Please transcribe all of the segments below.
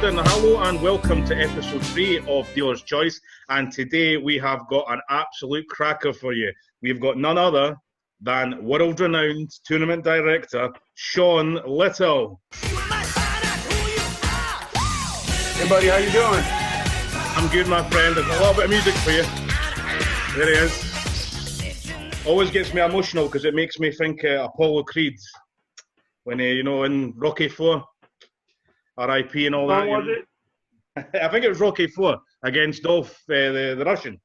Gordon. Hello and welcome to episode 3 of Dealer's Choice. And today we have got an absolute cracker for you. We've got none other than world-renowned tournament director, Shawn Lytle. Hey buddy, how you doing? I'm good, my friend. There's a little bit of music for you. There he is. Always gets me emotional because it makes me think Apollo Creed. When, in Rocky IV. R.I.P. and all that. Was it? I think it was Rocky IV against Dolph, the Russian.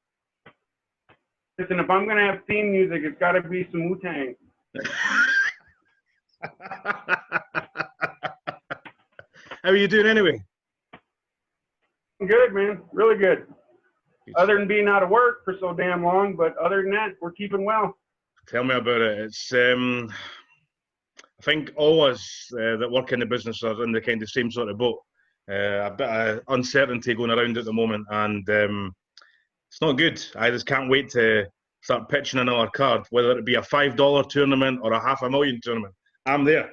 Listen, if I'm going to have theme music, it's got to be some Wu-Tang. How are you doing anyway? I'm good, man. Really good. Other than being out of work for so damn long, but other than that, we're keeping well. Tell me about it. It's, I think all us that work in the business are in the kind of same sort of boat. A bit of uncertainty going around at the moment, and it's not good. I just can't wait to start pitching another card, whether it be a $5 tournament or a $500,000 tournament. I'm there.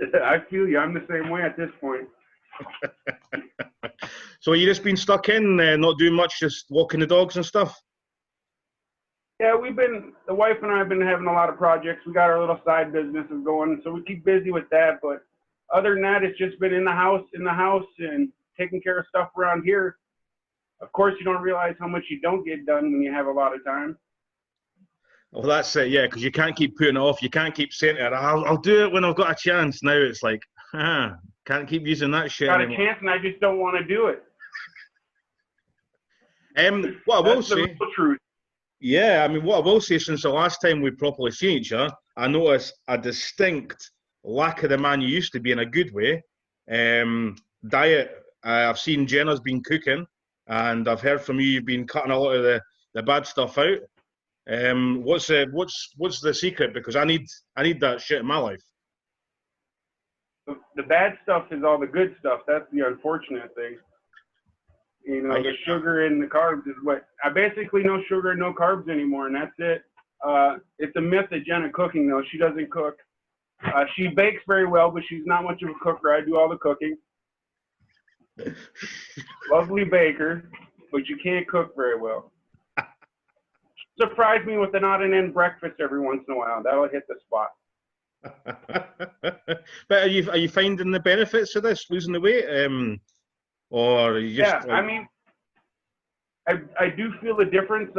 I feel you. I'm the same way at this point. So you just been stuck in, not doing much, just walking the dogs and stuff? Yeah, the wife and I have been having a lot of projects. We got our little side businesses going, so we keep busy with that. But other than that, it's just been in the house and taking care of stuff around here. Of course, you don't realize how much you don't get done when you have a lot of time. Well, that's it, yeah, because you can't keep putting it off. You can't keep saying to her, I'll do it when I've got a chance. Now it's like, can't keep using that shit anymore. Got a chance and I just don't want to do it. What I will That's say, the real truth. Yeah, I mean, what I will say, since the last time we properly seen each other, I noticed a distinct lack of the man you used to be in a good way. Diet, I've seen Jenna's been cooking, and I've heard from you've been cutting a lot of the bad stuff out. What's the secret? Because I need that shit in my life. The bad stuff is all the good stuff. That's the unfortunate thing. The sugar and the carbs is what I basically no sugar, no carbs anymore, and that's it. It's a myth that Jenna cooking though. She doesn't cook. She bakes very well, but she's not much of a cooker. I do all the cooking. Lovely baker, but you can't cook very well. Surprise me with an odd and end breakfast every once in a while. That'll hit the spot. But are you finding the benefits of this, losing the weight? Or you just I mean, I do feel a difference.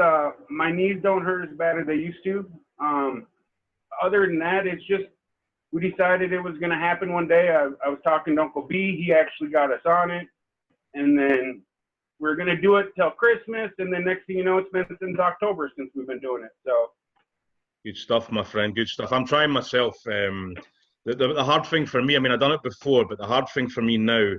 My knees don't hurt as bad as they used to. Other than that, it's just we decided it was going to happen one day. I was talking to Uncle B. He actually got us on it. And then we're going to do it till Christmas. And then next thing you know, it's been since October since we've been doing it. So good stuff, my friend. Good stuff. I'm trying myself. The hard thing for me, I mean, I've done it before, but the hard thing for me now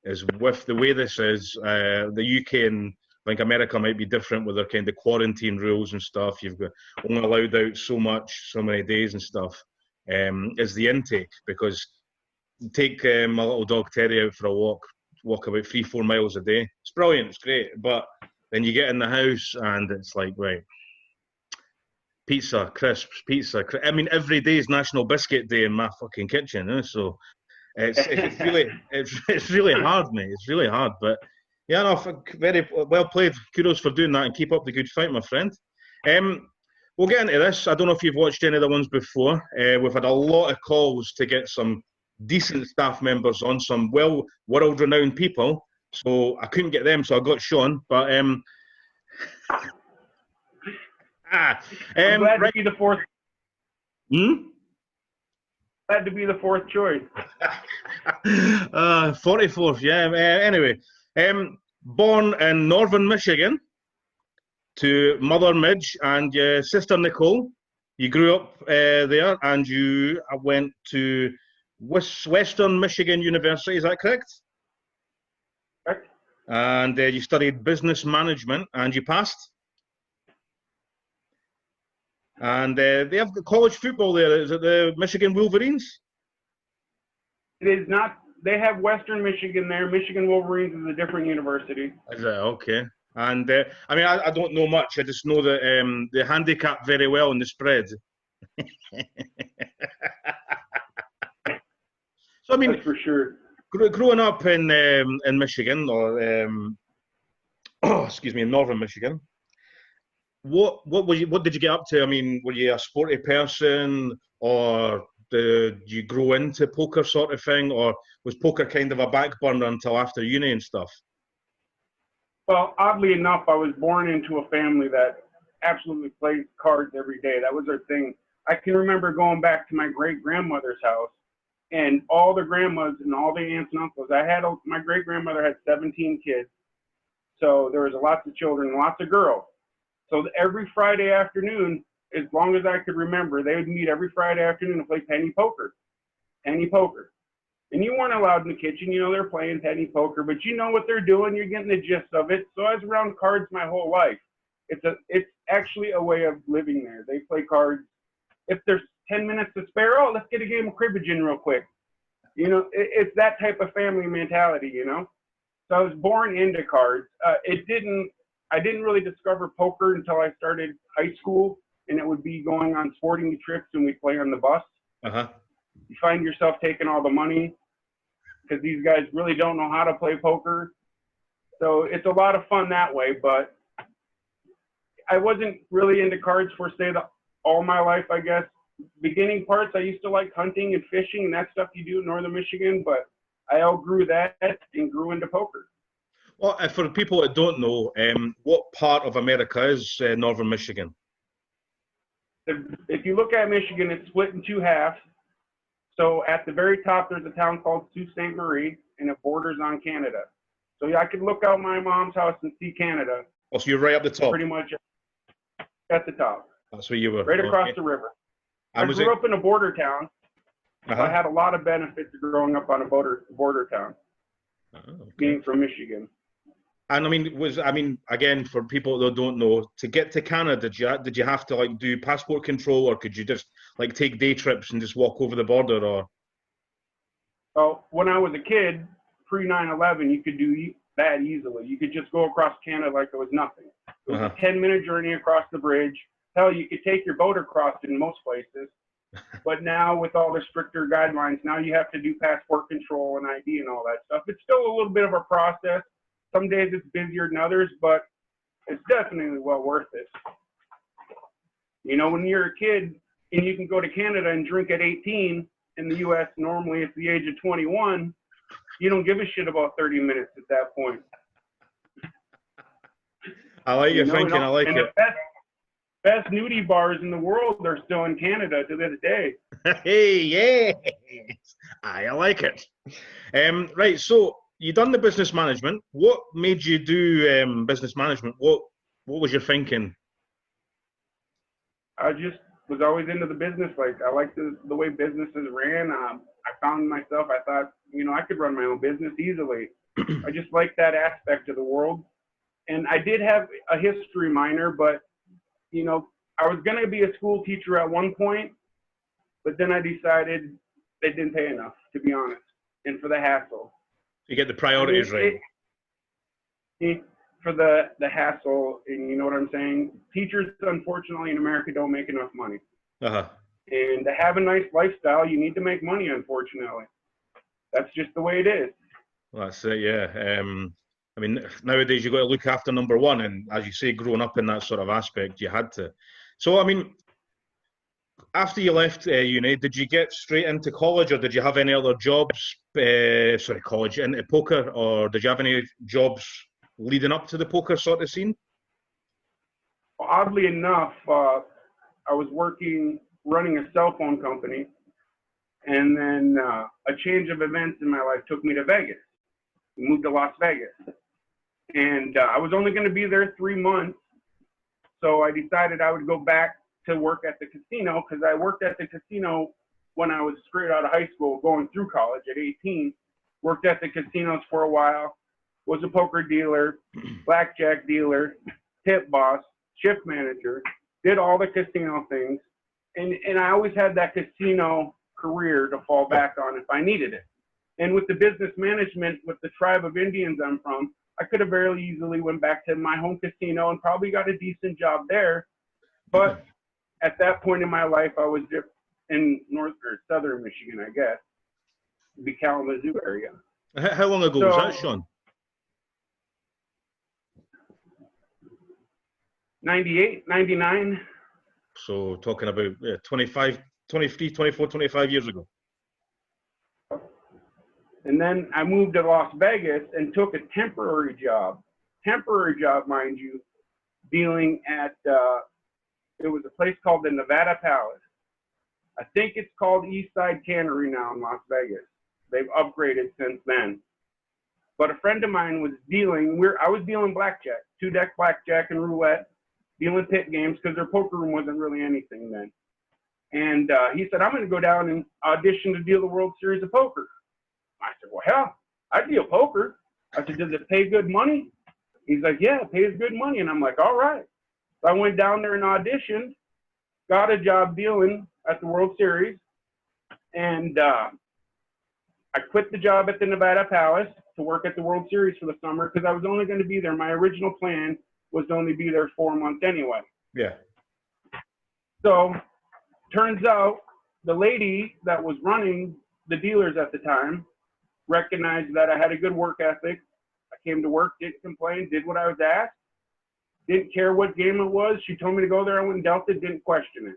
is with the way this is, the UK and I think America might be different with their kind of quarantine rules and stuff. You've got only allowed out so many days and stuff, is the intake. Because take my little dog Terry out for a walk about 3-4 miles a day. It's brilliant, it's great. But then you get in the house and it's like, right, pizza, crisps, pizza. I mean, every day is National Biscuit Day in my fucking kitchen, so... It's really hard, mate. It's really hard, but yeah, no, very well played. Kudos for doing that and keep up the good fight, my friend. We'll get into this. I don't know if you've watched any of the ones before. We've had a lot of calls to get some decent staff members on, some world-renowned people. So I couldn't get them, so I got Shawn. But I'm glad to be the fourth. Glad to be the fourth choice. 44th, yeah. Anyway, born in northern Michigan to mother Midge and your sister Nicole. You grew up there and you went to Western Michigan University, is that correct? Correct. And you studied business management and you passed? And they have college football there. Is it the Michigan Wolverines? It is not. They have Western Michigan there. Michigan Wolverines is a different university. Is it? Okay. And I mean, I don't know much. I just know that they handicap very well in the spread. So I mean, that's for sure. Growing up in Michigan, or excuse me, in northern Michigan, what did you get up to? I mean, were you a sporty person, or did you grow into poker sort of thing, or was poker kind of a back burner until after uni and stuff? Well, oddly enough, I was born into a family that absolutely played cards every day. That was their thing. I can remember going back to my great grandmother's house, and all the grandmas and all the aunts and uncles. My great grandmother had 17 kids, so there was lots of children, lots of girls. So every Friday afternoon, as long as I could remember, they would meet every Friday afternoon to play penny poker. Penny poker. And you weren't allowed in the kitchen. You know, they're playing penny poker, but you know what they're doing. You're getting the gist of it. So I was around cards my whole life. It's actually a way of living there. They play cards. If there's 10 minutes to spare, oh, let's get a game of cribbage in real quick. You know, it's that type of family mentality, you know. So I was born into cards. I didn't really discover poker until I started high school, and it would be going on sporting trips and we'd play on the bus. Uh-huh. You find yourself taking all the money because these guys really don't know how to play poker. So it's a lot of fun that way, but I wasn't really into cards for, all my life, I guess. Beginning parts, I used to like hunting and fishing and that stuff you do in northern Michigan, but I outgrew that and grew into poker. Well, for people that don't know, what part of America is northern Michigan? If you look at Michigan, it's split in two halves. So at the very top, there's a town called Sault Ste. Marie, and it borders on Canada. So yeah, I could look out my mom's house and see Canada. Oh, so you're right up the top. Pretty much at the top. That's where you were. Right across the river. I grew up in a border town. So I had a lot of benefits growing up on a border town, being from Michigan. And I mean, again, for people that don't know, to get to Canada, did you have to like do passport control, or could you just like take day trips and just walk over the border? Or well, when I was a kid, pre 9/11, you could do that easily. You could just go across Canada like it was nothing. It was a 10-minute journey across the bridge. Hell, you could take your boat across in most places. But now with all the stricter guidelines, now you have to do passport control and ID and all that stuff. It's still a little bit of a process. Some days it's busier than others, but it's definitely well worth it. You know, when you're a kid and you can go to Canada and drink at 18, in the U.S. normally it's the age of 21, you don't give a shit about 30 minutes at that point. I like your thinking. I like it. Best nudie bars in the world are still in Canada to this day. Hey, yeah, I like it. Right, so you done the business management. What made you do business management? What was your thinking? I just was always into the business. Like I liked the way businesses ran. I found myself. I thought, you know, I could run my own business easily. I just liked that aspect of the world. And I did have a history minor, but you know, I was going to be a school teacher at one point, but then I decided they didn't pay enough, to be honest, and for the hassle. You get the priorities right. For the hassle, and you know what I'm saying? Teachers, unfortunately, in America don't make enough money. Uh-huh. And to have a nice lifestyle, you need to make money, unfortunately. That's just the way it is. Well, that's it, yeah. I mean, nowadays you've got to look after number one, and as you say, growing up in that sort of aspect, you had to. So, I mean, after you left uni, did you get straight into college, or did you have any other jobs? College into poker, or did you have any jobs leading up to the poker sort of scene? Well, oddly enough, I was running a cell phone company, and then a change of events in my life took me to Vegas. We moved to Las Vegas. And I was only going to be there 3 months. So I decided I would go back to work at the casino, because I worked at the casino when I was straight out of high school, going through college at 18. Worked at the casinos for a while, was a poker dealer, blackjack dealer, tip boss, shift manager, did all the casino things. And I always had that casino career to fall back on if I needed it. And with the business management, with the tribe of Indians I'm from, I could have very easily went back to my home casino and probably got a decent job there. But at that point in my life, I was in north or southern Michigan, I guess, the Kalamazoo area. How long ago was that, Shawn? 98, 99. So talking about 25, 23, 24, 25 years ago. And then I moved to Las Vegas and took a temporary job, mind you, dealing at, it was a place called the Nevada Palace. I think it's called Eastside Cannery now in Las Vegas. They've upgraded since then. But a friend of mine was I was dealing blackjack, 2-deck blackjack and roulette, dealing pit games because their poker room wasn't really anything then. And he said, I'm going to go down and audition to deal the World Series of Poker. I said, well, hell, I deal poker. I said, does it pay good money? He's like, yeah, it pays good money. And I'm like, all right. So I went down there and auditioned, got a job dealing at the World Series, and I quit the job at the Nevada Palace to work at the World Series for the summer because I was only going to be there. My original plan was to only be there 4 months anyway. Yeah. So turns out the lady that was running the dealers at the time recognized that I had a good work ethic. I came to work, didn't complain, did what I was asked, didn't care what game it was. She told me to go there, I went and dealt it, didn't question it.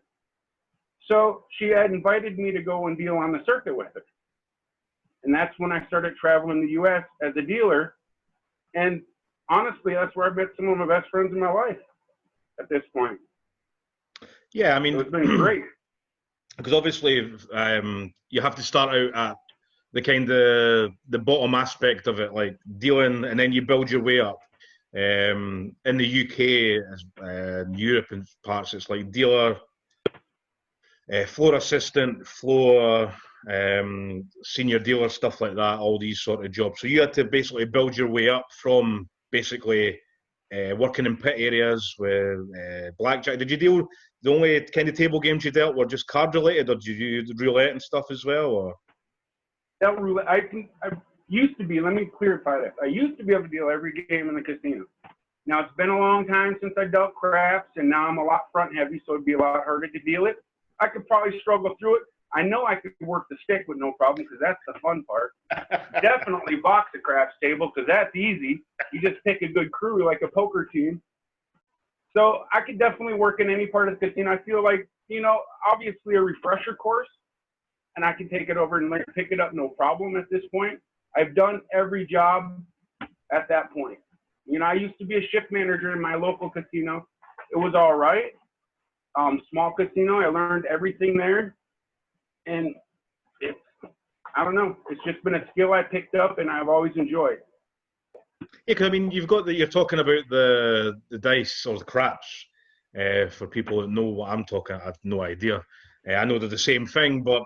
So she had invited me to go and deal on the circuit with her. And that's when I started traveling the U.S. as a dealer. And honestly, that's where I met some of my best friends in my life at this point. Yeah, I mean, so it's been great. Because obviously you have to start out at the bottom aspect of it, like dealing, and then you build your way up. In the UK, Europe and parts, it's like dealer, floor assistant, floor, senior dealer, stuff like that, all these sort of jobs. So you had to basically build your way up from basically working in pit areas with blackjack. Did you deal, the only kind of table games you dealt were just card related, or did you do roulette and stuff as well? Or? That roulette, I used to be, let me clarify this. I used to be able to deal every game in the casino. Now, it's been a long time since I dealt craps, and now I'm a lot front heavy, so it'd be a lot harder to deal it. I could probably struggle through it. I know I could work the stick with no problem because that's the fun part. Definitely box a craps table because that's easy. You just pick a good crew like a poker team. So I could definitely work in any part of the casino. I feel like, obviously a refresher course, and I can take it over and pick it up no problem at this point. I've done every job at that point. I used to be a shift manager in my local casino. It was all right. Small casino. I learned everything there. And I don't know. It's just been a skill I picked up and I've always enjoyed. Yeah, because I mean, you're talking about the dice or the craps. For people that know what I'm talking, I have no idea. I know they're the same thing, but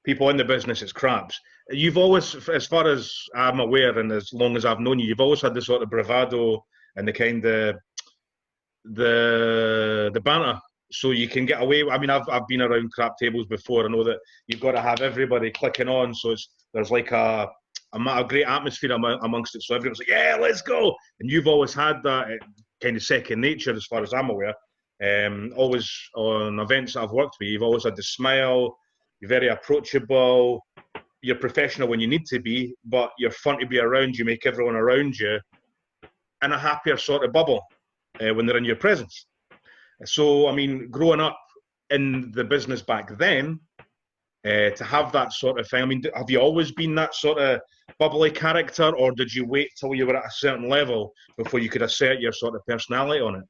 people in the business, it's craps. You've always, as far as I'm aware, and as long as I've known you, you've always had the sort of bravado and the kind of the banter, so you can get away. I mean, I've been around crap tables before. I know that you've got to have everybody clicking on, so there's like a great atmosphere amongst it. So everyone's like, yeah, let's go. And you've always had that kind of second nature, as far as I'm aware. Always on events that I've worked with, you've always had the smile. You're very approachable. You're professional when you need to be, but you're fun to be around. You make everyone around you in a happier sort of bubble when they're in your presence. So, I mean, growing up in the business back then, to have that sort of thing, I mean, have you always been that sort of bubbly character, or did you wait till you were at a certain level before you could assert your sort of personality on it?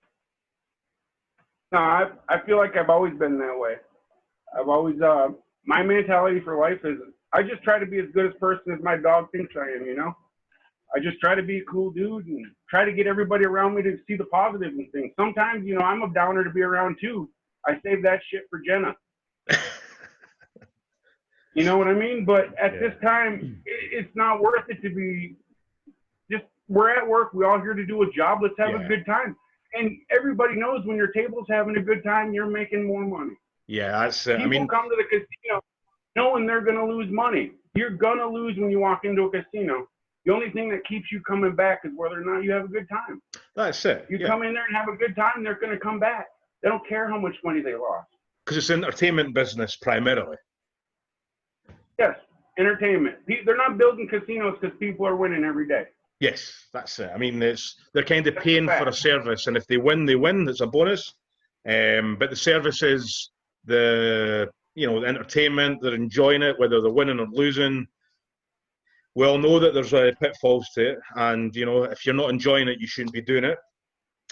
No, I feel like I've always been that way. I've always, my mentality for life is I just try to be as good a person as my dog thinks I am, I just try to be a cool dude and try to get everybody around me to see the positive in things. Sometimes, I'm a downer to be around too. I save that shit for Jenna. You know what I mean? But at this time, it's not worth it to be just, we're at work. We're all here to do a job. Let's have a good time. And everybody knows when your table's having a good time, you're making more money. Yeah, that's People come to the casino knowing they're going to lose money. You're going to lose when you walk into a casino. The only thing that keeps you coming back is whether or not you have a good time. That's it. You come in there and have a good time, they're going to come back. They don't care how much money they lost. Because it's an entertainment business primarily. Yes. entertainment. They're not building casinos because people are winning every day. Yes, that's it. I mean, they're kind of That's paying a for a fact. service, and if they win, they win. It's a bonus. But the service is the entertainment. They're enjoying it, whether they're winning or losing. We all know that there's pitfalls to it, and if you're not enjoying it, you shouldn't be doing it.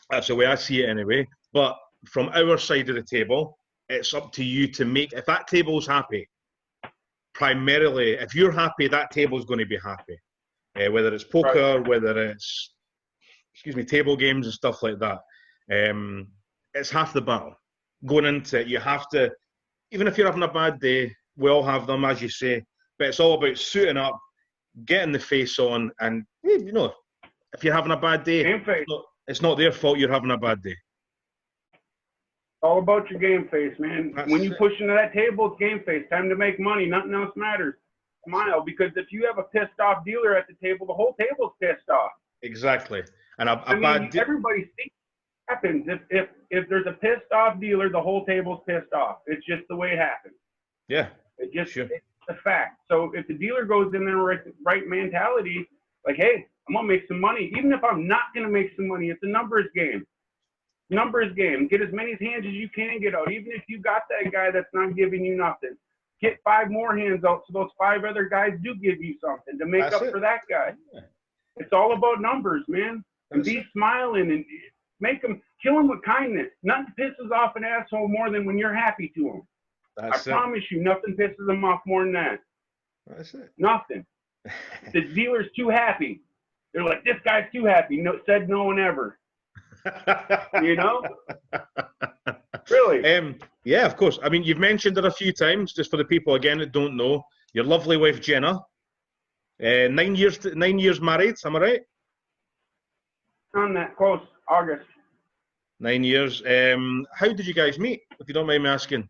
That's the way I see it, anyway. But from our side of the table, it's up to you to make. If that table's happy, primarily, if you're happy, that table's going to be happy. Whether it's poker, Right. whether it's, table games and stuff like that. It's half the battle. Going into it, you have to, even if you're having a bad day, we all have them, as you say, but it's all about suiting up, getting the face on, and, if you're having a bad day, Game face. it's not their fault you're having a bad day. All about your game face, man. When you push into that table, it's game face. Time to make money. Nothing else matters. Smile, because if you have a pissed off dealer at the table, the whole table's pissed off. Exactly. And everybody sees what happens. If there's a pissed off dealer, the whole table's pissed off. It's just the way it happens. Yeah. It's a fact. So if the dealer goes in there with the right mentality, like, hey, I'm gonna make some money. Even if I'm not gonna make some money, it's a numbers game. Numbers game. Get as many hands as you can get out. Even if you got that guy that's not giving you nothing, get 5 more hands out so those 5 other guys do give you something to make up for that guy. Yeah. It's all about numbers, man. And be smiling and kill them with kindness. Nothing pisses off an asshole more than when you're happy to him. I promise you, nothing pisses them off more than that. That's it. Nothing. The dealer's too happy. They're like, this guy's too happy. Said no one ever. Really? Yeah, of course. I mean, you've mentioned it a few times, just for the people again that don't know. Your lovely wife Jenna, 9 years married. Am I right? On that close, August. 9 years. How did you guys meet? If you don't mind me asking.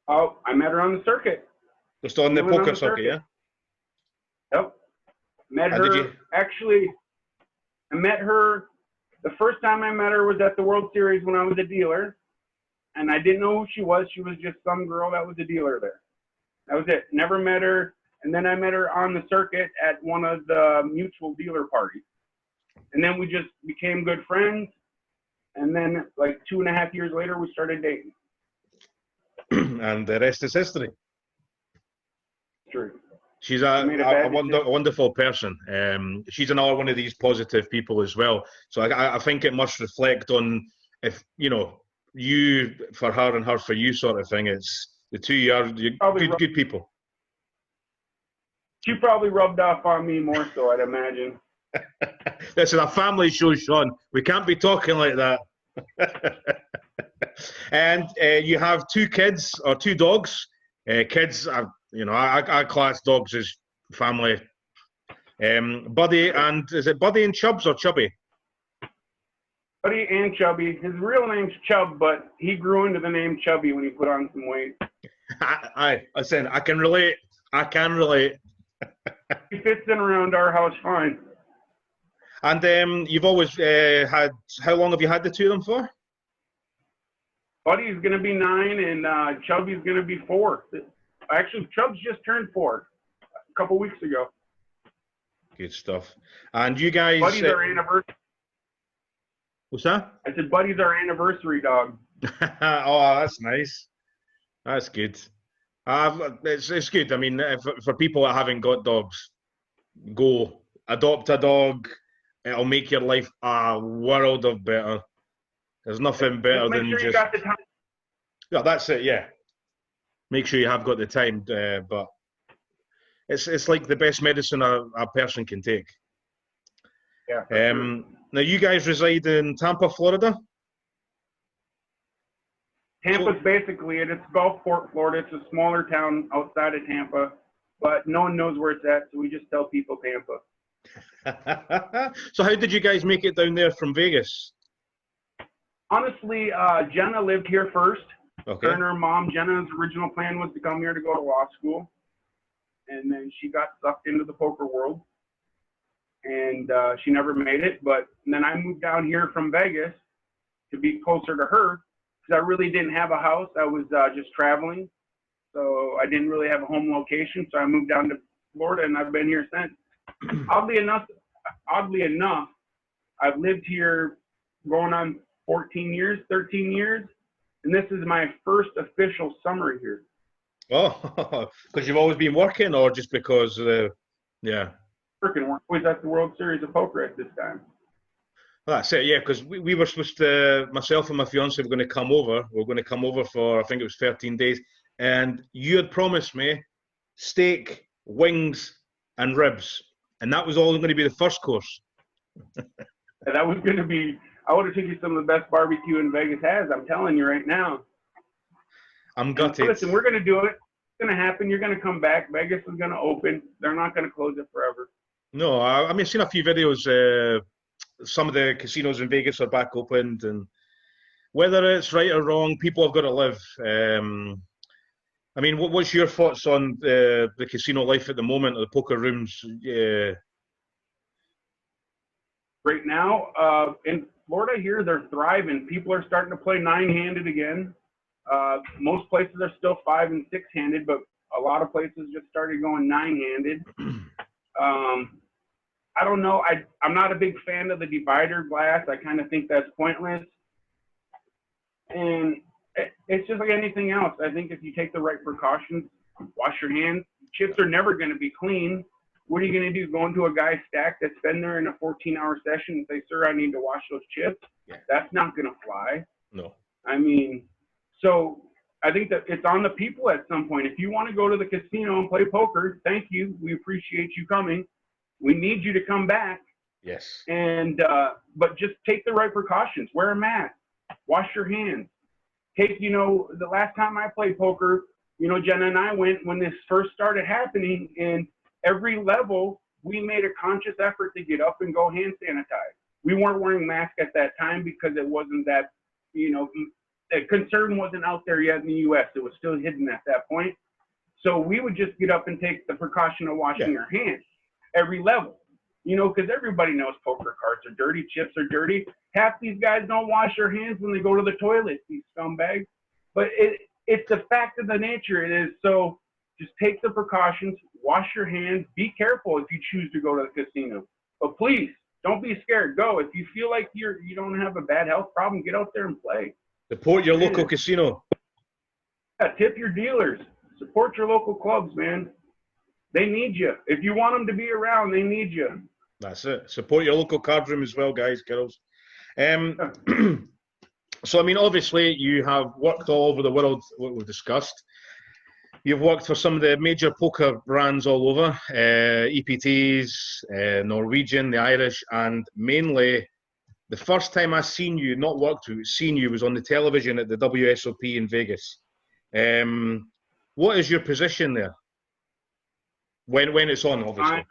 Oh, I met her on the circuit. Just on the poker circuit, yeah. Yep. Met her. Actually, I met her. The first time I met her was at the World Series when I was a dealer, and I didn't know who she was. She was just some girl that was a dealer there. That was it. Never met her. And then I met her on the circuit at one of the mutual dealer parties. And then we just became good friends. And then, like 2.5 years later, we started dating. And the rest is history. True. She's a wonderful person. She's another one of these positive people as well. So I think it must reflect on, if you for her and her for you sort of thing. It's the two are good people. She probably rubbed off on me more so, I'd imagine. This is a family show, Shawn. We can't be talking like that. And you have 2 kids or 2 dogs. Kids are, I class dogs as family. Buddy, and is it Buddy and Chubbs or Chubby? Buddy and Chubby. His real name's Chubb, but he grew into the name Chubby when he put on some weight. Listen, I can relate. He fits in around our house fine. And you've always had, how long have you had the 2 of them for? Buddy's going to be 9 and Chubby's going to be 4. Actually, Chubb's just turned 4 a couple weeks ago. Good stuff. And you guys... Buddy's our anniversary. What's that? I said Buddy's our anniversary dog. Oh, that's nice. That's good. It's good. I mean, for people that haven't got dogs, go adopt a dog. It'll make your life a world of better. There's nothing better than sure just... you got the time. Yeah, that's it, yeah. Make sure you have got the time, but it's like the best medicine a person can take. Yeah. Sure. Now, you guys reside in Tampa, Florida? Tampa's basically it. It's Gulfport, Florida. It's a smaller town outside of Tampa, but no one knows where it's at, so we just tell people Tampa. So how did you guys make it down there from Vegas? Honestly, Jenna lived here first. Okay. Her and her mom, Jenna's original plan was to come here to go to law school. And then she got sucked into the poker world. And she never made it. But then I moved down here from Vegas to be closer to her because I really didn't have a house. I was just traveling. so I didn't really have a home location. So I moved down to Florida, and I've been here since. Oddly enough, I've lived here going on 13 years, and this is my first official summer here. Oh, because you've always been working, or just because, yeah? Working. We're always at the World Series of Poker at this time. Well, that's it, yeah, because we were supposed to, myself and my fiance were going to come over. We were going to come over for, I think it was 13 days. And you had promised me steak, wings, and ribs. And that was all going to be the first course. And that was going to be, I would have taken you some of the best barbecue in Vegas has. I'm telling you right now. I'm gutted. And listen, we're going to do it. It's going to happen. You're going to come back. Vegas is going to open. They're not going to close it forever. No, I mean, I've seen a few videos. Some of the casinos in Vegas are back opened, and whether it's right or wrong, people have got to live. I mean, what's your thoughts on the casino life at the moment, or the poker rooms? Right now, in Florida here, they're thriving. People are starting to play 9-handed again. Most places are still 5- and 6-handed, but a lot of places just started going 9-handed. I don't know. I'm not a big fan of the divider glass. I kind of think that's pointless. And it's just like anything else. I think if you take the right precautions, wash your hands. Chips are never going to be clean. What are you going to do? Go into a guy's stack that's been there in a 14-hour session and say, sir, I need to wash those chips? Yeah. That's not going to fly. No. I mean, so I think that it's on the people at some point. If you want to go to the casino and play poker, thank you. We appreciate you coming. We need you to come back. Yes. And but just take the right precautions. Wear a mask. Wash your hands. Take, the last time I played poker, Jenna and I went when this first started happening, and every level we made a conscious effort to get up and go hand sanitize. We weren't wearing masks at that time because it wasn't that, the concern wasn't out there yet in the U.S. It was still hidden at that point. So we would just get up and take the precaution of washing our hands every level, because everybody knows poker cards are dirty, chips are dirty. Half these guys don't wash their hands when they go to the toilet, these scumbags. But it's the fact of the nature it is. So just take the precautions, wash your hands, be careful if you choose to go to the casino. But please, don't be scared. Go. If you feel like you don't have a bad health problem, get out there and play. Support your local casino. Yeah, tip your dealers. Support your local clubs, man. They need you. If you want them to be around, they need you. That's it. Support your local card room as well, guys, girls. So, I mean, obviously, you have worked all over the world, what we've discussed. You've worked for some of the major poker brands all over, Ep3s, Norwegian, the Irish, and mainly the first time I seen you, not worked with, seen you was on the television at the WSOP in Vegas. What is your position there? When it's on, obviously.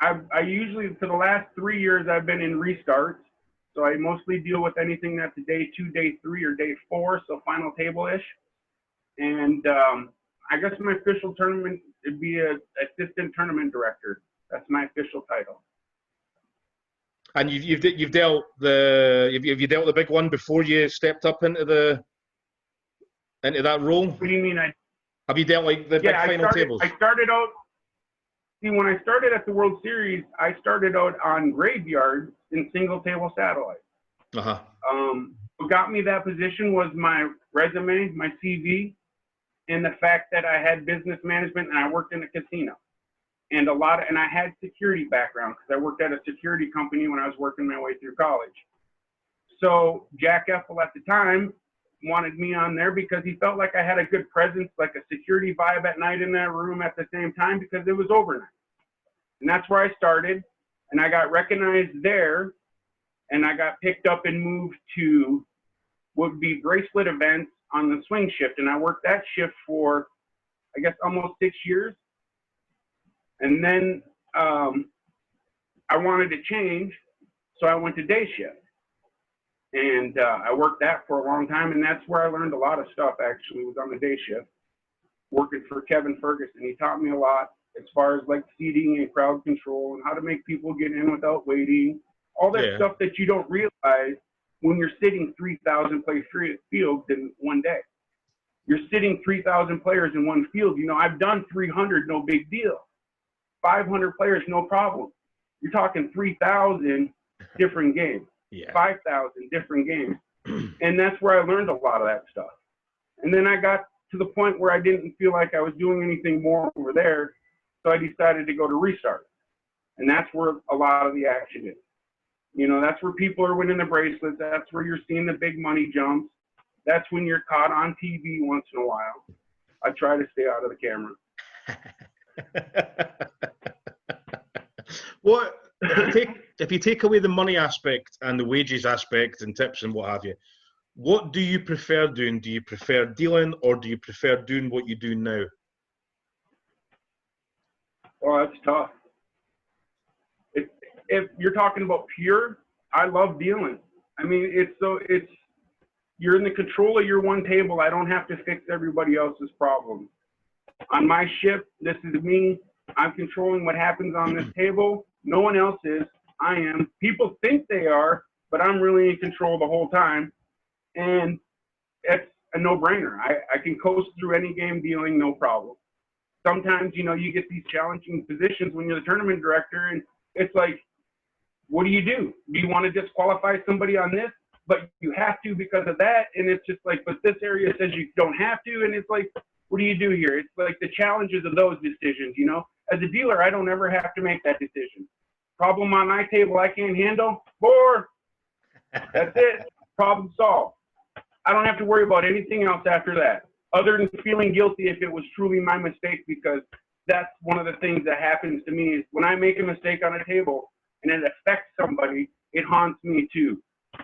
I usually, for the last 3 years, I've been in restarts. So I mostly deal with anything that's day 2, day 3, or day 4, so final table-ish. And I guess my official tournament would be a assistant tournament director. That's my official title. And you've dealt the dealt the big one before you stepped up into that role? What do you mean? Have you dealt like the big final tables? I started out. See, when I started at the World Series, I started out on graveyards in single table satellites. What got me that position was my resume, my CV, and the fact that I had business management and I worked in a casino. And I had security background because I worked at a security company when I was working my way through college. So Jack Effel at the time wanted me on there because he felt like I had a good presence, like a security vibe at night in that room at the same time, because it was overnight. And that's where I started, and I got recognized there, and I got picked up and moved to what would be bracelet events on the swing shift. And I worked that shift for, I guess, almost 6 years. And then I wanted to change, so I went to day shift. And I worked that for a long time, and that's where I learned a lot of stuff, actually, was on the day shift, working for Kevin Ferguson. He taught me a lot as far as, like, seating and crowd control and how to make people get in without waiting, all that stuff that you don't realize when you're sitting 3,000 play fields in one day. You're sitting 3,000 players in one field. You know, I've done 300, no big deal. 500 players, no problem. You're talking 3,000 different games, 5,000 different games. And that's where I learned a lot of that stuff. And then I got to the point where I didn't feel like I was doing anything more over there. So I decided to go to Restart. And that's where a lot of the action is. You know, that's where people are winning the bracelets. That's where you're seeing the big money jumps. That's when you're caught on TV once in a while. I try to stay out of the camera. What if you take away the money aspect and the wages aspect and tips and what have you, what do you prefer doing? Do you prefer dealing, or do you prefer doing what you do now? Oh, that's tough. If you're talking about pure, I love dealing. I mean, you're in the control of your one table. I don't have to fix everybody else's problems. On my ship, this is me. I'm controlling what happens on this table. No one else is. I am. People think they are, but I'm really in control the whole time. And it's a no-brainer. I can coast through any game dealing, no problem. Sometimes, you know, you get these challenging positions when you're the tournament director, and it's like, what do? Do you want to disqualify somebody on this? But you have to because of that. And it's just like, but this area says you don't have to. And it's like, what do you do here? It's like the challenges of those decisions, you know? As a dealer, I don't ever have to make that decision. Problem on my table I can't handle, or that's it. Problem solved. I don't have to worry about anything else after that, other than feeling guilty if it was truly my mistake, because that's one of the things that happens to me is when I make a mistake on a table and it affects somebody, it haunts me too.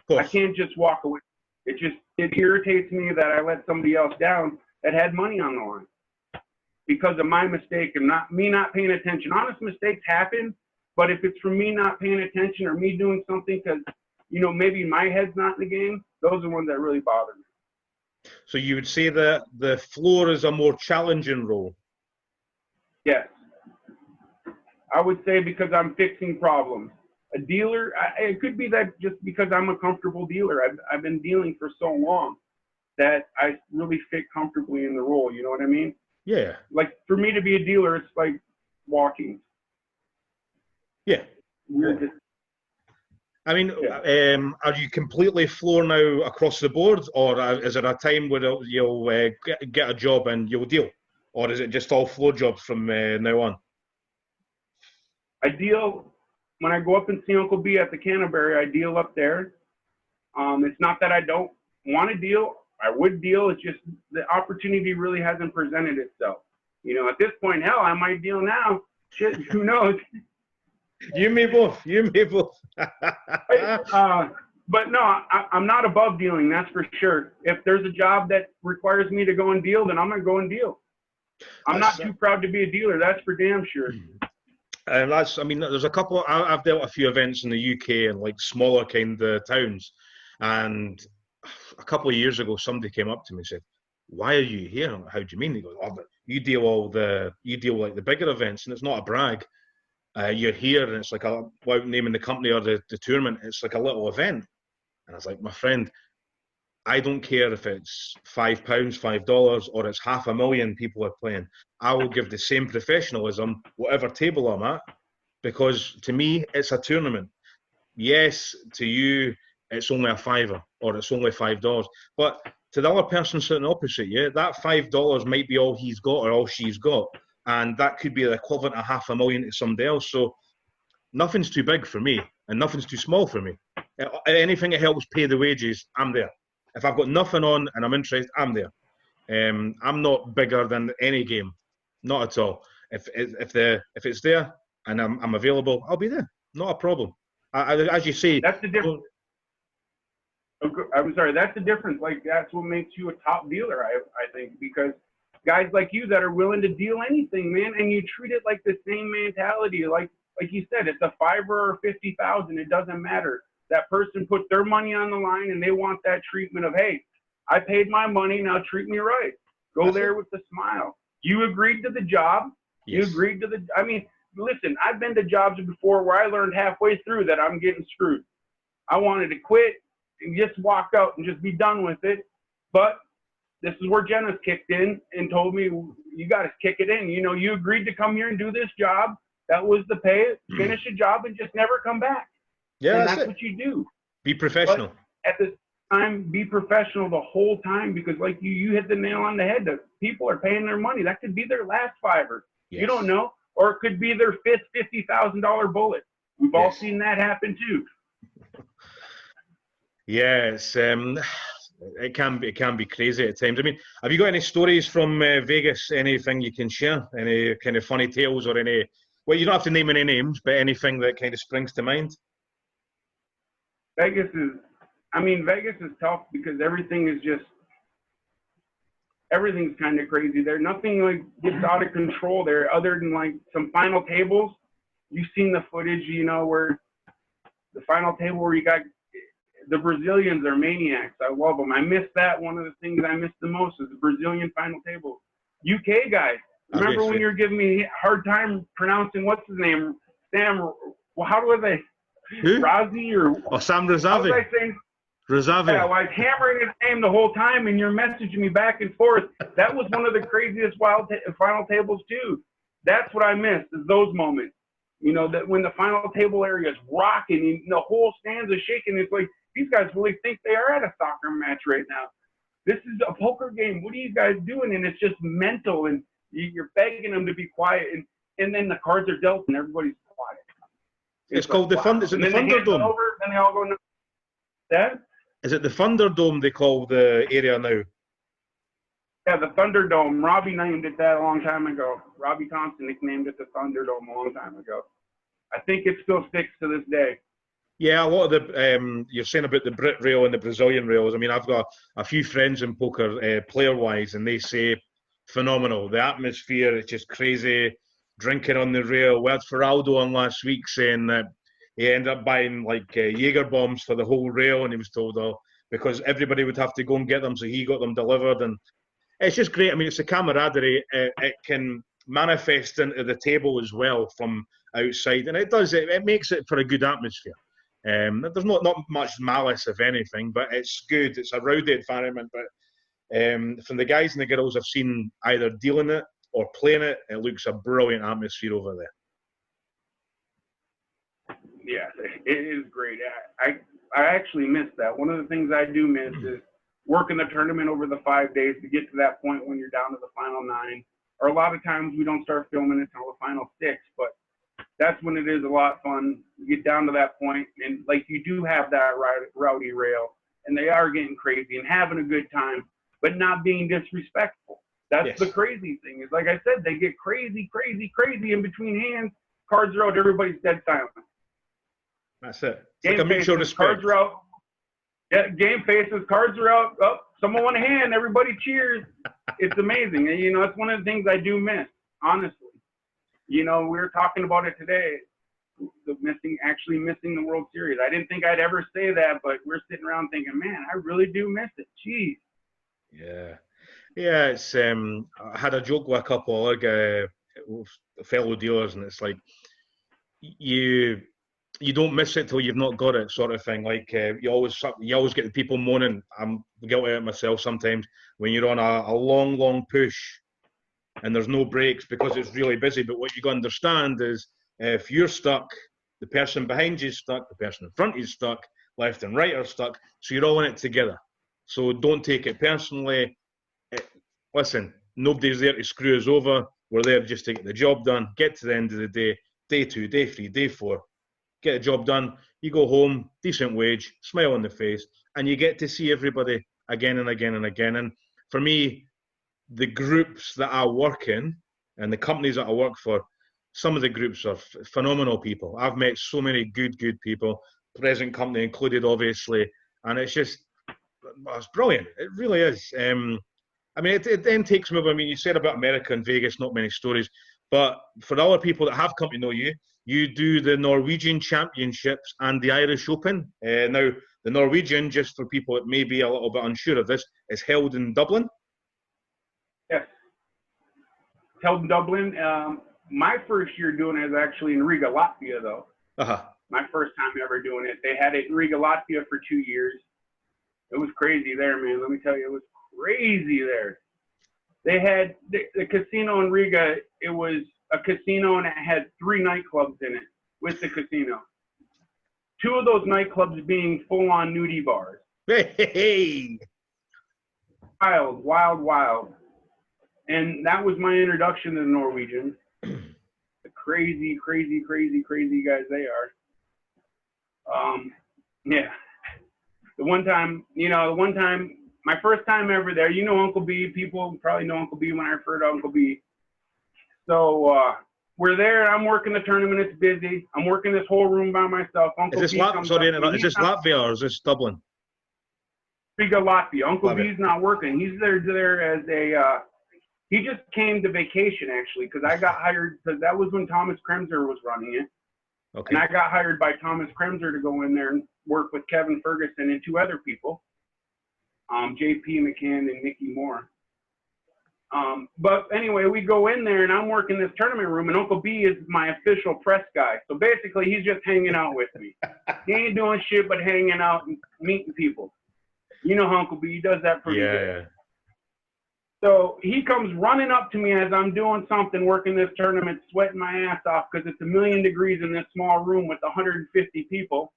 I can't just walk away. It irritates me that I let somebody else down that had money on the line because of my mistake and me not paying attention. Honest mistakes happen, but if it's from me not paying attention or me doing something because, you know, maybe my head's not in the game, those are the ones that really bother me. So you would say that the floor is a more challenging role? Yes. I would say because I'm fixing problems. A dealer, it could be that just because I'm a comfortable dealer. I've been dealing for so long that I really fit comfortably in the role. You know what I mean? Yeah. Like for me to be a dealer, it's like walking. Yeah. I mean, are you completely floor now across the board, or is there a time where you'll get a job and you'll deal, or is it just all floor jobs from now on? I deal when I go up and see Uncle B at the Canterbury. I deal up there. It's not that I don't want to deal. I would deal. It's just the opportunity really hasn't presented itself. You know, at this point, hell, I might deal now. Shit, who knows? You may both. You may both. But no, I'm not above dealing. That's for sure. If there's a job that requires me to go and deal, then I'm gonna go and deal. I'm not too proud to be a dealer. That's for damn sure. And I mean, there's a couple. I've dealt a few events in the UK and like smaller kind of towns, and a couple of years ago, somebody came up to me and said, "Why are you here?" I'm like, "How do you mean?" They go, "Oh, but you deal like the bigger events, and it's not a brag. You're here, and it's like without naming the company or the tournament, it's like a little event." And I was like, "My friend, I don't care if it's £5, $5, or it's 500,000 people are playing. I will give the same professionalism whatever table I'm at, because to me it's a tournament. Yes, to you it's only a fiver or it's only $5, but to the other person sitting opposite you, that $5 might be all he's got or all she's got, and that could be the equivalent of 500,000 to somebody else. So nothing's too big for me, and nothing's too small for me. Anything that helps pay the wages, I'm there. If I've got nothing on and I'm interested, I'm there. I'm not bigger than any game, not at all. If it's there and I'm available, I'll be there. Not a problem. As you say, that's the difference. I'm sorry, that's the difference. Like that's what makes you a top dealer, I think, because guys like you that are willing to deal anything, man, and you treat it like the same mentality. Like you said, it's a $5 or 50,000. It doesn't matter. That person put their money on the line and they want that treatment of, hey, I paid my money, now treat me right. Go there with the smile. You agreed to the job. Yes. You agreed to I mean, listen, I've been to jobs before where I learned halfway through that I'm getting screwed. I wanted to quit and just walk out and just be done with it. But this is where Jenna's kicked in and told me, you got to kick it in. You know, you agreed to come here and do this job. That was the pay, finish a job, and just never come back. Yeah, and that's what you do. Be professional. But at the time, be professional the whole time, because like you hit the nail on the head. The people are paying their money. That could be their last $5. Yes. You don't know. Or it could be their fifth $50,000 bullet. We've all seen that happen too. Yeah, it can be crazy at times. I mean, have you got any stories from Vegas? Anything you can share? Any kind of funny tales or any? Well, you don't have to name any names, but anything that kind of springs to mind. Vegas is tough because everything's kind of crazy there. Nothing like gets out of control there, other than like some final tables. You've seen the footage, you know, where the final table where you got the Brazilians are maniacs. I love them. I miss that. One of the things I miss the most is the Brazilian final table. UK guys. Remember when you were giving me a hard time pronouncing what's his name? Sam. Well, how do they? Razi or Sam Razavi. How was I saying? Razavi. Yeah, well, I was hammering his name the whole time, and you're messaging me back and forth. That was one of the craziest final tables too. That's what I miss, is those moments. You know, that when the final table area is rocking and the whole stands are shaking, it's like these guys really think they are at a soccer match right now. This is a poker game. What are you guys doing? And it's just mental, and you're begging them to be quiet, and then the cards are dealt and everybody's quiet. It's called the Thunderdome. Then they all go. That? Is it the Thunderdome they call the area now? Yeah, the Thunderdome. Robbie named it that a long time ago. Robbie Thompson nicknamed it the Thunderdome a long time ago. I think it still sticks to this day. Yeah, a lot of the you're saying about the Brit rail and the Brazilian rails. I mean, I've got a few friends in poker, player-wise, and they say phenomenal. The atmosphere is just crazy. Drinking on the rail. We had Feraldo on last week saying that he ended up buying like Jaeger bombs for the whole rail, and he was told, because everybody would have to go and get them, so he got them delivered, and it's just great. I mean, it's a camaraderie. It can manifest into the table as well from outside, and it does. It makes it for a good atmosphere. There's not much malice, if anything, but it's good. It's a rowdy environment, but from the guys and the girls I've seen either dealing it or playing it, it looks a brilliant atmosphere over there. Yeah, it is great. I actually miss that. One of the things I do miss is working the tournament over the 5 days to get to that point when you're down to the final 9. Or a lot of times we don't start filming until the final 6, but that's when it is a lot of fun. You get down to that point, and like you do have that rowdy rail, and they are getting crazy and having a good time, but not being disrespectful. That's the crazy thing. Is like I said, they get crazy, crazy, crazy in between hands. Cards are out, everybody's dead silent. That's it. It's Game like a mutual faces, respect. cards are out. Yeah, game faces, cards are out. Oh, someone won a hand. Everybody cheers. It's amazing. And, you know, it's one of the things I do miss, honestly. You know, we were talking about it today, actually missing the World Series. I didn't think I'd ever say that, but we're sitting around thinking, man, I really do miss it. Jeez. Yeah. Yeah, it's I had a joke with a couple of fellow dealers, and it's like you don't miss it till you've not got it, sort of thing. Like you always get the people moaning. I'm guilty of it myself sometimes when you're on a long push and there's no breaks because it's really busy. But what you got to understand is if you're stuck, the person behind you is stuck, the person in front of you is stuck, left and right are stuck. So you're all in it together. So don't take it personally. Listen, nobody's there to screw us over. We're there just to get the job done, get to the end of the day, day 2, day 3, day 4, get the job done. You go home, decent wage, smile on the face, and you get to see everybody again and again and again. And for me, the groups that I work in and the companies that I work for, some of the groups are phenomenal people. I've met so many good people, present company included, obviously, and it's brilliant. It really is. I mean, it then takes me over. I mean, you said about America and Vegas, not many stories. But for other people that have come to know you, you do the Norwegian Championships and the Irish Open. Now, the Norwegian, just for people that may be a little bit unsure of this, is held in Dublin. Yes. It's held in Dublin. My first year doing it is actually in Riga, Latvia, though. Uh-huh. My first time ever doing it. They had it in Riga, Latvia for 2 years. It was crazy there, man. Let me tell you, it was crazy there. They had the casino in Riga. It was a casino and it had 3 nightclubs in it with the casino. 2 of those nightclubs being full-on nudie bars. Hey. Wild, wild, wild. And that was my introduction to the Norwegians. The crazy, crazy, crazy, crazy guys they are. Yeah. The one time, my first time ever there, Uncle B, people probably know Uncle B when I refer to Uncle B. So we're there, I'm working the tournament, it's busy. I'm working this whole room by myself. Uncle Is this, B comes up, is this Latvia or is this Dublin? Riga, Latvia. Uncle Latvia. B's not working. He's there as a, he just came to vacation actually, because I got hired, because that was when Thomas Kremser was running it. Okay. And I got hired by Thomas Kremser to go in there and work with Kevin Ferguson and 2 other people, JP McCann and Mickey Moore. But anyway, we go in there and I'm working this tournament room and Uncle B is my official press guy. So basically he's just hanging out with me. He ain't doing shit but hanging out and meeting people. You know how Uncle B, he does that pretty good. So he comes running up to me as I'm doing something, working this tournament, sweating my ass off because it's 1,000,000 degrees in this small room with 150 people.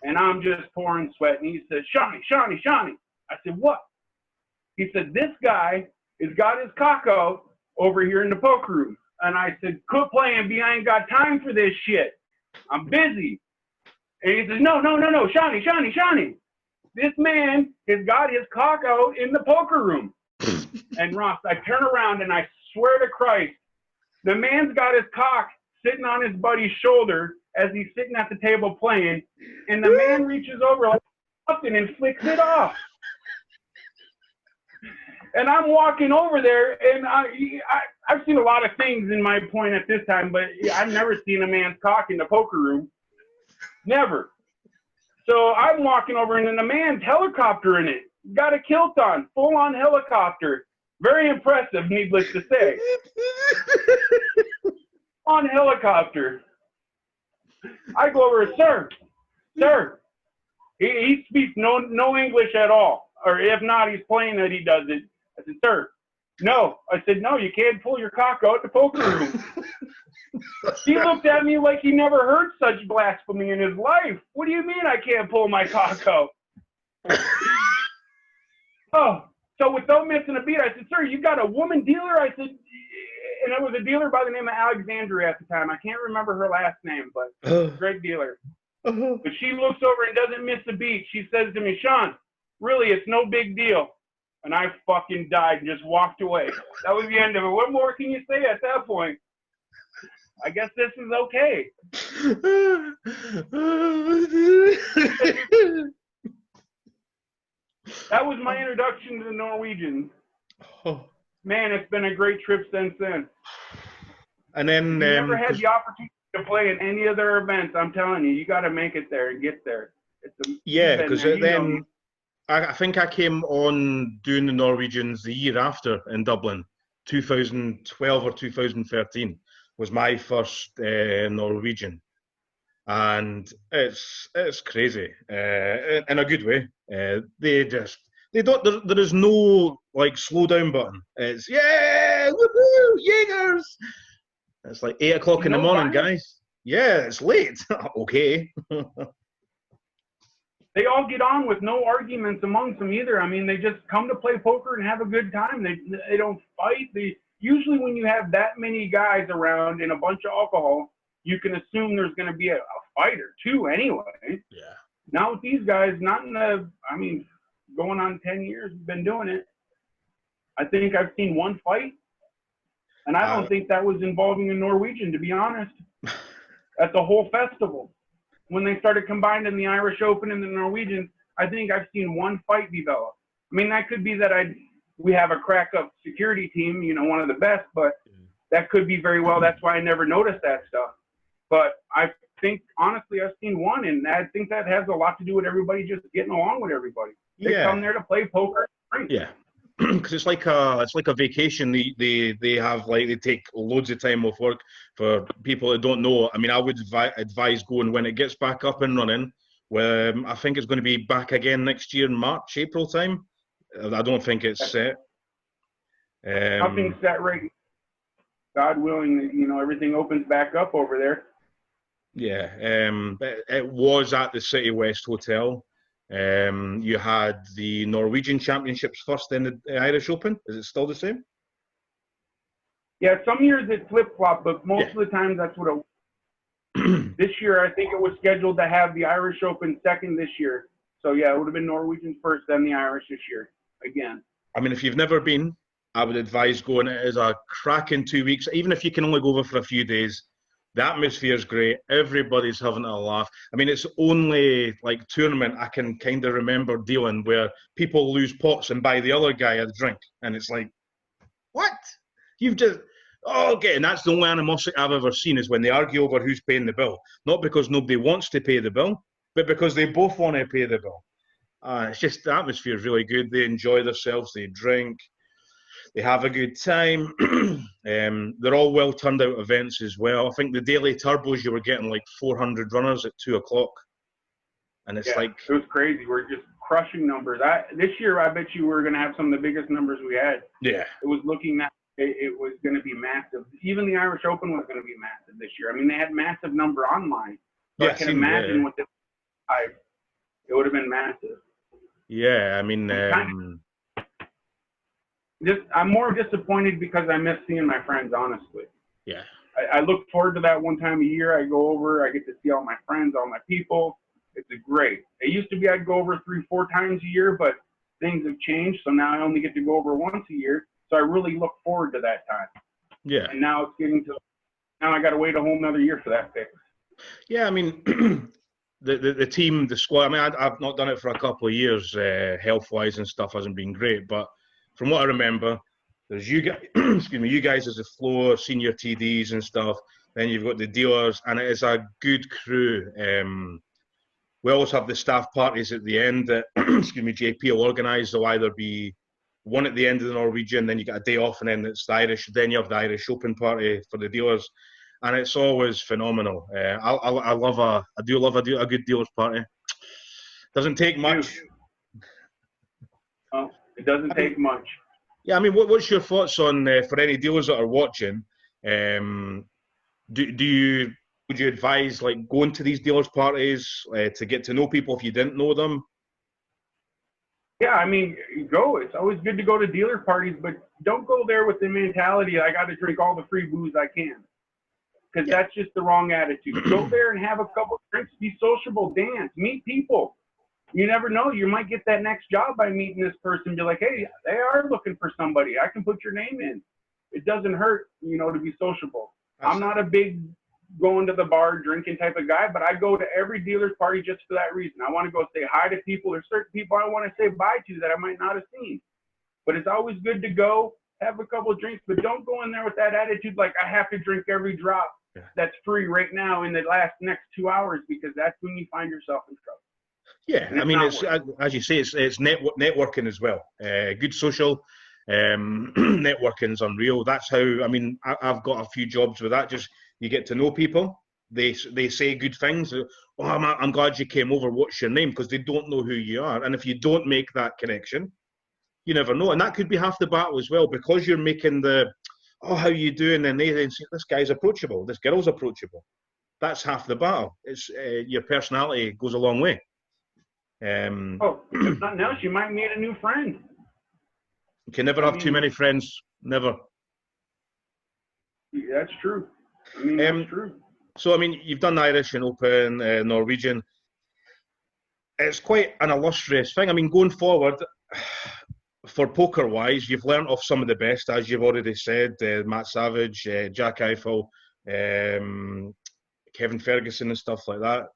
And I'm just pouring sweat. And he says, Shawnee. I said, what? He said, this guy has got his cock out over here in the poker room. And I said, quit playing, B. I ain't got time for this shit. I'm busy. And he says, no, Shawnee. This man has got his cock out in the poker room. And Ross, I turn around and I swear to Christ, the man's got his cock sitting on his buddy's shoulder as he's sitting at the table playing, and the man reaches over like something and flicks it off. And I'm walking over there, and I've seen a lot of things in my point at this time, but I've never seen a man's cock in the poker room. Never. So I'm walking over, and then the man's helicoptering it. Got a kilt on, full-on helicopter. Very impressive, needless to say. On helicopter. I go over, sir. He speaks no English at all. Or if not, he's playing that he does it. I said, sir, no. I said, no, you can't pull your cock out the poker room. He looked at me like he never heard such blasphemy in his life. What do you mean I can't pull my cock out? Oh, so without missing a beat, I said, sir, you got a woman dealer? I said, and it was a dealer by the name of Alexandria at the time. I can't remember her last name, but great dealer. But she looks over and doesn't miss a beat. She says to me, Shawn, really, it's no big deal. And I fucking died and just walked away. That was the end of it. What more can you say at that point? I guess this is okay. That was my introduction to the Norwegians. Man, it's been a great trip since then. And then you never had the opportunity to play in any of their events. I'm telling you, you got to make it there and get there. Yeah, because then I think I came on doing the Norwegians the year after in Dublin, 2012 or 2013 was my first Norwegian, and it's crazy in a good way. They don't. There is no like slow down button. It's yeah, woohoo, Jaegers. It's like 8 o'clock in the morning, guys. Yeah, it's late. Okay. They all get on with no arguments amongst them either. I mean, they just come to play poker and have a good time. They don't fight. Usually when you have that many guys around and a bunch of alcohol, you can assume there's going to be a fight or two anyway. Yeah. Now with these guys, going on 10 years, been doing it. I think I've seen one fight, and I don't think that was involving a Norwegian, to be honest, at the whole festival. When they started combining the Irish Open and the Norwegians, I think I've seen one fight develop. I mean, that could be that we have a crack-up security team, one of the best, but that could be very well. That's why I never noticed that stuff. But I think, honestly, I've seen one, and I think that has a lot to do with everybody just getting along with everybody. They come there to play poker. Yeah. Because it's like a vacation. They have they take loads of time off work. For people that don't know, I mean, I would advise going when it gets back up and running. I think it's going to be back again next year in March, April time. I don't think it's set. Nothing's set right now. God willing, you know, everything opens back up over there. Yeah, it was at the City West Hotel. You had the Norwegian Championships first, then the Irish Open. Is it still the same? Yeah, some years it flip-flop, but most of the time that's what it was. This year, I think it was scheduled to have the Irish Open second this year. So, yeah, it would have been Norwegians first, then the Irish this year again. I mean, if you've never been, I would advise going. It is a cracking 2 weeks. Even if you can only go over for a few days, the atmosphere is great. Everybody's having a laugh. I mean, it's only like tournament I can kind of remember dealing where people lose pots and buy the other guy a drink. And it's like, what? You've just, oh, okay. And that's the only animosity I've ever seen is when they argue over who's paying the bill. Not because nobody wants to pay the bill, but because they both want to pay the bill. It's just the atmosphere is really good. They enjoy themselves. They drink. They have a good time. They're all well turned out events as well. I think the daily turbos, you were getting like 400 runners at 2 o'clock. And it's like, it was crazy. We're just crushing numbers. This year, I bet you we're going to have some of the biggest numbers we had. Yeah. It was looking that it was going to be massive. Even the Irish Open was going to be massive this year. I mean, they had massive number online. So I can imagine what it would have been massive. Yeah, I mean, I'm more disappointed because I miss seeing my friends, honestly. Yeah. I look forward to that one time a year. I go over, I get to see all my friends, all my people. It's great. It used to be I'd go over 3-4 times a year, but things have changed. So now I only get to go over once a year. So I really look forward to that time. Yeah. And now it's getting to, now I got to wait a whole nother year for that fix. Yeah, I mean, the team, the squad, I mean, I've not done it for a couple of years, health-wise and stuff hasn't been great, but from what I remember, there's you guys, excuse me, you guys as the floor, senior TDs and stuff. Then you've got the dealers, and it is a good crew. We always have the staff parties at the end that, excuse me, JP will organise. There'll either be one at the end of the Norwegian, then you get a day off, and then it's the Irish. Then you have the Irish Open party for the dealers, and it's always phenomenal. I do love a good dealers party. Doesn't take much. Oh, it doesn't take much. Yeah, I mean, what's your thoughts on for any dealers that are watching? Would you advise like going to these dealers parties to get to know people if you didn't know them? Yeah, I mean, go. It's always good to go to dealer parties, but don't go there with the mentality I got to drink all the free booze I can, because that's just the wrong attitude. Go there and have a couple of drinks, be sociable, dance, meet people. You never know. You might get that next job by meeting this person. Be like, hey, they are looking for somebody. I can put your name in. It doesn't hurt, to be sociable. I'm not a big going to the bar drinking type of guy, but I go to every dealer's party just for that reason. I want to go say hi to people. There's certain people I want to say bye to that I might not have seen. But it's always good to go, have a couple of drinks, but don't go in there with that attitude like I have to drink every drop that's free right now in the next 2 hours, because that's when you find yourself in trouble. Yeah, I mean, it's as you say, it's networking as well. Good social networking's unreal. That's how, I mean, I've got a few jobs with that. Just you get to know people. They say good things. Oh, I'm glad you came over. What's your name? Because they don't know who you are. And if you don't make that connection, you never know. And that could be half the battle as well, because you're making how you doing? And they then say, this guy's approachable. This girl's approachable. That's half the battle. It's your personality goes a long way. If nothing else, you might meet a new friend. You can never have too many friends. Never. That's true. I mean, that's true. So, I mean, you've done Irish and Open, Norwegian. It's quite an illustrious thing. I mean, going forward, for poker-wise, you've learnt off some of the best, as you've already said, Matt Savage, Jack Eiffel, Kevin Ferguson and stuff like that.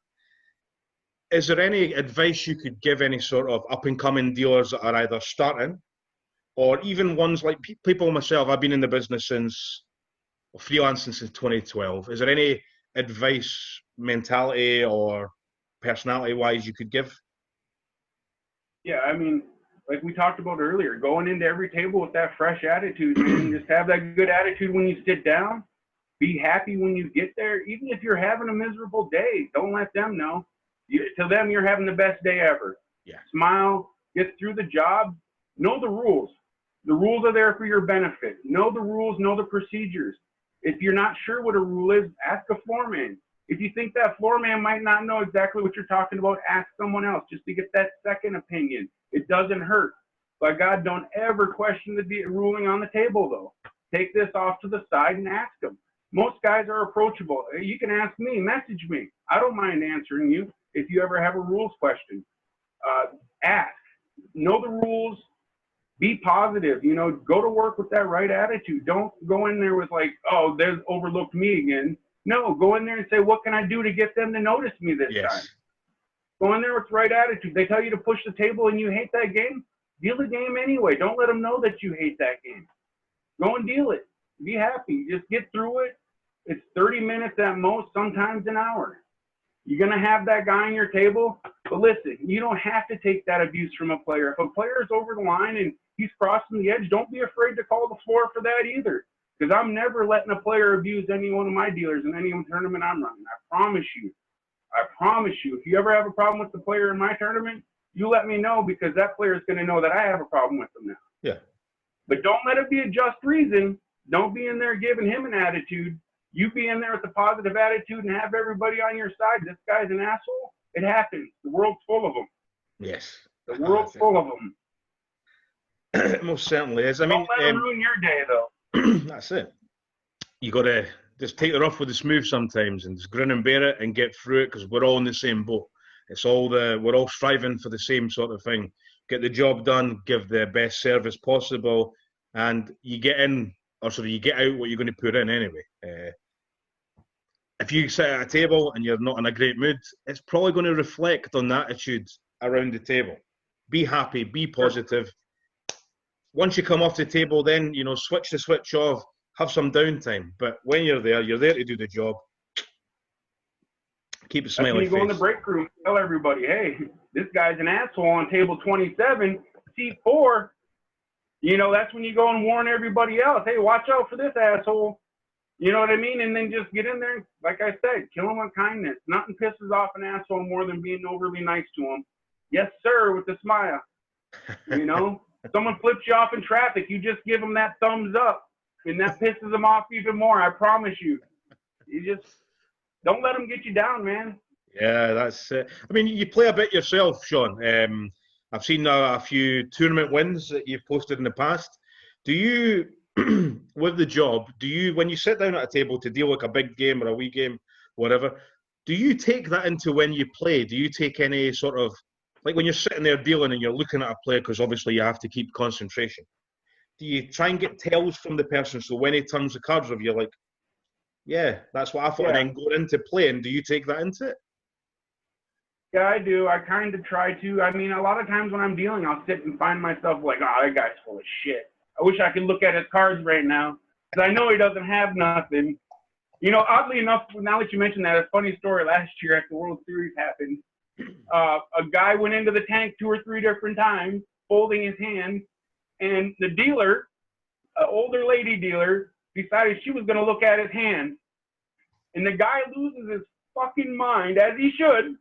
Is there any advice you could give any sort of up-and-coming dealers that are either starting, or even ones like people myself? I've been in the business freelancing since 2012. Is there any advice, mentality or personality-wise, you could give? Yeah, I mean, like we talked about earlier, going into every table with that fresh attitude, man. Just have that good attitude when you sit down. Be happy when you get there. Even if you're having a miserable day, don't let them know. To them, you're having the best day ever. Yeah. Smile, get through the job, Know the rules. The rules are there for your benefit. Know the rules, know the procedures. If you're not sure what a rule is, ask a floor man. If you think that floor man might not know exactly what you're talking about, ask someone else just to get that second opinion. It doesn't hurt. By God, don't ever question the ruling on the table, though. Take this off to the side and ask them. Most guys are approachable. You can ask me, message me. I don't mind answering you if you ever have a rules question. Ask. Know the rules. Be positive. You know, go to work with that right attitude. Don't go in there with like, oh, they've overlooked me again. No, go in there and say, what can I do to get them to notice me this time? Go in there with the right attitude. They tell you to push the table and you hate that game, deal the game anyway. Don't let them know that you hate that game. Go and deal it. Be happy. Just get through it. It's 30 minutes at most, sometimes an hour. You're going to have that guy on your table. But listen, you don't have to take that abuse from a player. If a player is over the line and he's crossing the edge, don't be afraid to call the floor for that either. Because I'm never letting a player abuse any one of my dealers in any tournament I'm running. I promise you. I promise you. If you ever have a problem with the player in my tournament, you let me know, because that player is going to know that I have a problem with them now. Yeah. But don't let it be a just reason. Don't be in there giving him an attitude. You be in there with a positive attitude and have everybody on your side. This guy's an asshole. It happens. The world's full of them. Yes. The world's full of them. It most certainly is. I mean, don't let them ruin your day, though. That's it. You got to just take it off with the smooth sometimes and just grin and bear it and get through it, because we're all in the same boat. We're all striving for the same sort of thing. Get the job done, give the best service possible, and you get in, or sort of you get out what you're going to put in anyway. If you sit at a table and you're not in a great mood, it's probably going to reflect on the attitude around the table. Be happy, be positive. Once you come off the table, then, you know, switch the switch off, have some downtime. But when you're there to do the job. Keep a smiley face. When you go in the break room, tell everybody, hey, this guy's an asshole on table 27, seat 4. You know, that's when you go and warn everybody else, hey, watch out for this asshole. You know what I mean? And then just get in there, like I said, kill him with kindness. Nothing pisses off an asshole more than being overly nice to him. Yes, sir, with a smile. You know? Someone flips you off in traffic, you just give them that thumbs up, and that pisses them off even more, I promise you. You just don't let them get you down, man. Yeah, that's it. I mean, you play a bit yourself, Shawn. I've seen a few tournament wins that you've posted in the past. Do you, with the job, when you sit down at a table to deal with a big game or a wee game, whatever, do you take that into when you play? Do you take any sort of, like when you're sitting there dealing and you're looking at a player, because obviously you have to keep concentration, do you try and get tells from the person, so when he turns the cards over, you're like, yeah, that's what I thought, and then going into playing, do you take that into it? Yeah, I do. I kind of try to. I mean, a lot of times when I'm dealing, I'll sit and find myself like, oh, that guy's full of shit. I wish I could look at his cards right now, because I know he doesn't have nothing. You know, oddly enough, now that you mention that, a funny story last year after the World Series happened. A guy went into the tank 2 or 3 different times, folding his hand, and the dealer, an older lady dealer, decided she was going to look at his hand. And the guy loses his fucking mind, as he should.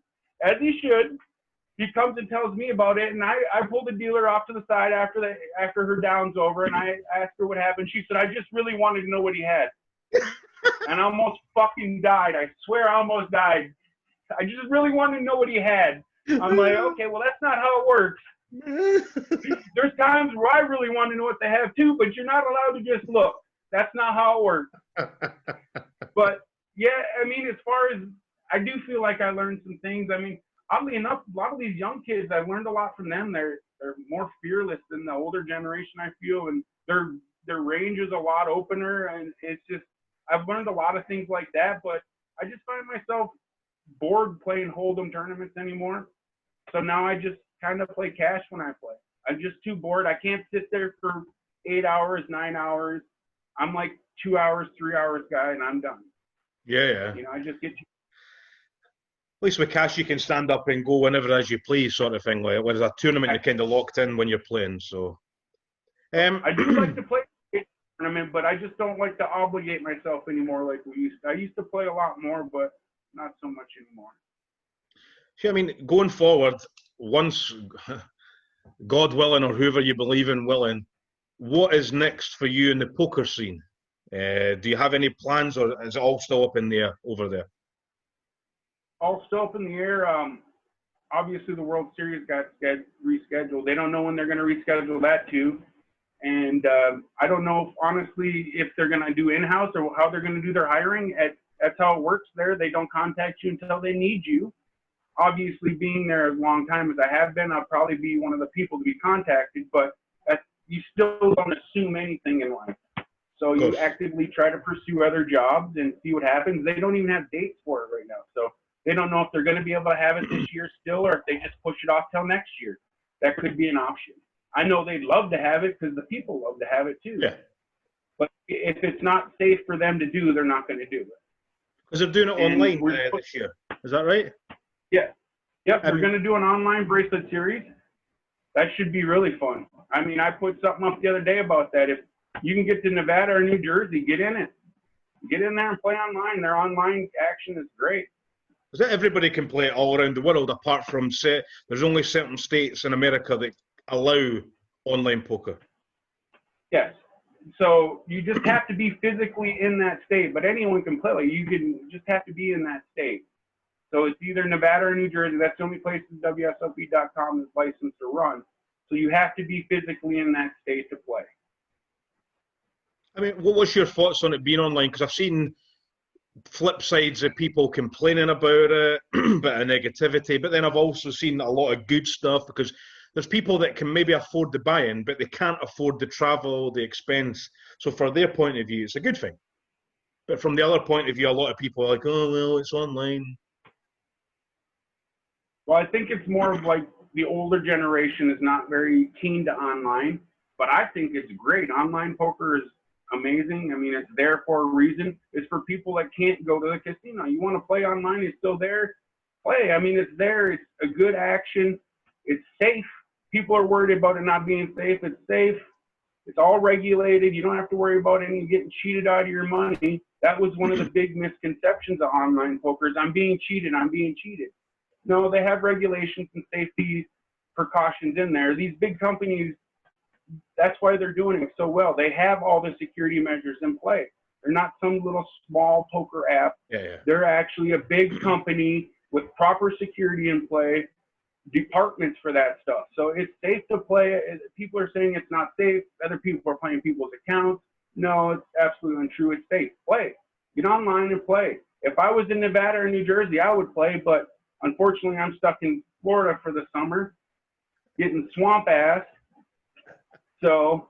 He comes and tells me about it, and I pulled the dealer off to the side after her down's over, and I asked her what happened. She said, I just really wanted to know what he had. And I almost fucking died. I swear I almost died. I just really wanted to know what he had. I'm like, okay, well, that's not how it works. There's times where I really want to know what they have too, but you're not allowed to just look. That's not how it works. But yeah, I mean, as far as, I do feel like I learned some things. I mean, oddly enough, a lot of these young kids, I've learned a lot from them. They're more fearless than the older generation, I feel, and their range is a lot opener, and it's just, I've learned a lot of things like that, but I just find myself bored playing Hold'em tournaments anymore. So now I just kind of play cash when I play. I'm just too bored. I can't sit there for 8 hours, 9 hours. I'm like 2 hours, 3 hours guy, and I'm done. Yeah. You know, I just get to. At least with cash, you can stand up and go whenever as you please, sort of thing. Like, whereas a tournament, you're kind of locked in when you're playing. So, I do like to play a tournament, but I just don't like to obligate myself anymore like we used to. I used to play a lot more, but not so much anymore. See, I mean, going forward, once God willing, or whoever you believe in willing, what is next for you in the poker scene? Do you have any plans, or is it all still up in the air over there? All still up in the air. Obviously, the World Series got rescheduled. They don't know when they're going to reschedule that too. And I don't know, honestly, if they're going to do in-house or how they're going to do their hiring. That's how it works there. They don't contact you until they need you. Obviously, being there as long time as I have been, I'll probably be one of the people to be contacted, but you still don't assume anything in life. So you actively try to pursue other jobs and see what happens. They don't even have dates for it right now. So they don't know if they're going to be able to have it this year still, or if they just push it off till next year. That could be an option. I know they'd love to have it because the people love to have it too. Yeah. But if it's not safe for them to do, they're not going to do it. Because they're doing it online this year. Is that right? Yeah. Yep, we're going to do an online bracelet series. That should be really fun. I mean, I put something up the other day about that. If you can get to Nevada or New Jersey, get in it. Get in there and play online. Their online action is great. Is that everybody can play it all around the world, apart from, say, there's only certain states in America that allow online poker? Yes. So you just have to be physically in that state, but anyone can play. Like, you can just have to be in that state. So it's either Nevada or New Jersey. That's the only place WSOP.com is licensed to run. So you have to be physically in that state to play. I mean, what's your thoughts on it being online? Because I've seen flip sides of people complaining about it, bit of negativity, but then I've also seen a lot of good stuff, because there's people that can maybe afford the buy-in, but they can't afford the travel, the expense. So for their point of view, it's a good thing. But from the other point of view, a lot of people are like, oh, well, it's online. Well, I think it's more of like the older generation is not very keen to online, but I think it's great. Online poker is amazing. I mean, it's there for a reason. It's for people that can't go to the casino. You want to play online, it's still there. Play. I mean, it's there. It's a good action. It's safe. People are worried about it not being safe. It's safe. It's all regulated. You don't have to worry about any getting cheated out of your money. That was one of the big misconceptions of online poker is I'm being cheated. I'm being cheated. No, they have regulations and safety precautions in there. These big companies, that's why they're doing it so well. They have all the security measures in place. They're not some little small poker app. Yeah. They're actually a big company with proper security in play, departments for that stuff. So it's safe to play. People are saying it's not safe. Other people are playing people's accounts. No, it's absolutely untrue. It's safe. Play. Get online and play. If I was in Nevada or New Jersey, I would play, but unfortunately, I'm stuck in Florida for the summer, getting swamp ass. So,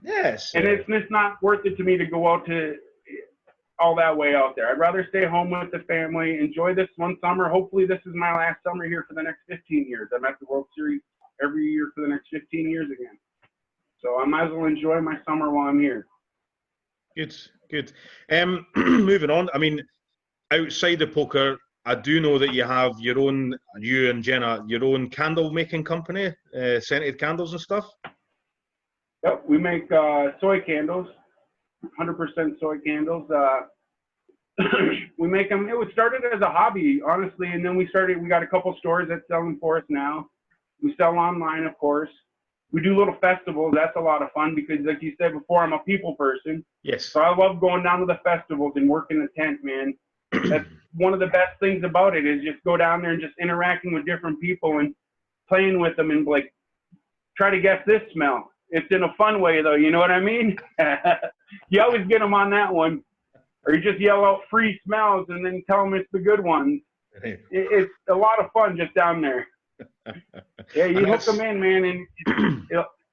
yes, and it's not worth it to me to go out to all that way out there. I'd rather stay home with the family, enjoy this one summer. Hopefully, this is my last summer here for the next 15 years. I'm at the World Series every year for the next 15 years again. So I might as well enjoy my summer while I'm here. Good. Moving on. I mean, outside the poker, I do know that you have your own, you and Jenna, your own candle making company, scented candles and stuff. Yep, we make soy candles, 100% soy candles. We make them. It was started as a hobby, honestly, and then we got a couple stores that sell them for us now. We sell online, of course. We do little festivals. That's a lot of fun because, like you said before, I'm a people person. Yes. So I love going down to the festivals and working the tent, man. That's one of the best things about it is just go down there and just interacting with different people and playing with them and like try to guess this smell. It's in a fun way though, you know what I mean? You always get them on that one, or you just yell out free smells and then tell them it's the good ones. It's a lot of fun just down there. Yeah, you hook them in, man, and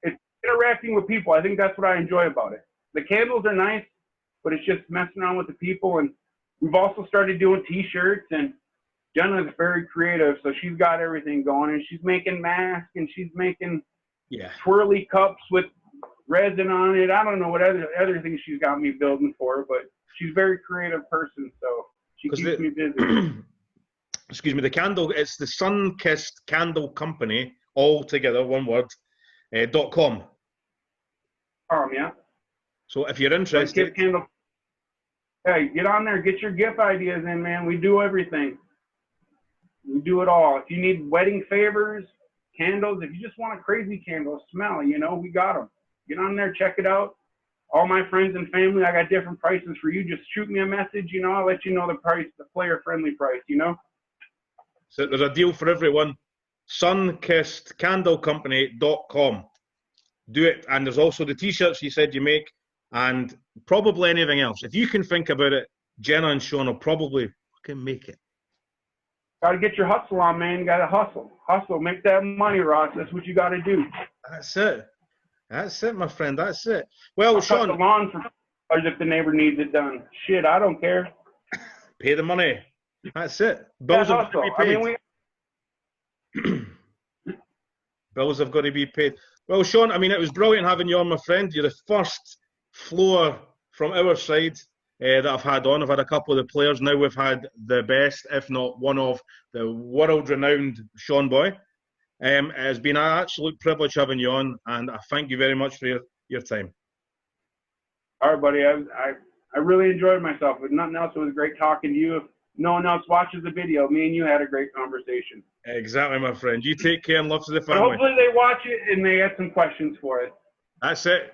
it's interacting with people. I think that's what I enjoy about it. The candles are nice, but it's just messing around with the people. And we've also started doing T-shirts, and Jenna's very creative, so she's got everything going. And she's making masks, and she's making twirly cups with resin on it. I don't know what other things she's got me building for, but she's a very creative person, so she keeps me busy. Excuse me, the candle, it's the Sunkist Candle Company, all together, one word, .com. Yeah. So if you're interested. Hey, get on there, get your gift ideas in, man. We do everything. We do it all. If you need wedding favors, candles. If you just want a crazy candle smell, you know, we got them. Get on there, check it out. All my friends and family, I got different prices for you. Just shoot me a message, you know, I'll let you know the price, the player-friendly price, you know. So there's a deal for everyone. Sunkistcandlecompany.com. Do it. And there's also the t-shirts you said you make, and probably anything else. If you can think about it, Jenna and Shawn will probably fucking make it. Got to get your hustle on, man. You got to hustle. Hustle. Make that money, Ross. That's what you got to do. That's it. That's it, my friend. That's it. Well, Shawn. Cut the lawn for as if the neighbor needs it done. Shit, I don't care. Pay the money. That's it. Bills have got to be paid. Bills have got to be paid. Well, Shawn, I mean, it was brilliant having you on, my friend. You're the first floor from our side that I've had on. I've had a couple of the players. Now we've had the best, if not one of the world-renowned Shawn Boy. It has been an absolute privilege having you on, and I thank you very much for your time. All right, buddy. I really enjoyed myself. If nothing else, it was great talking to you. If no one else watches the video, me and you had a great conversation. Exactly, my friend. You take care and love to the But family. hopefully they watch it and they had some questions for us. That's it.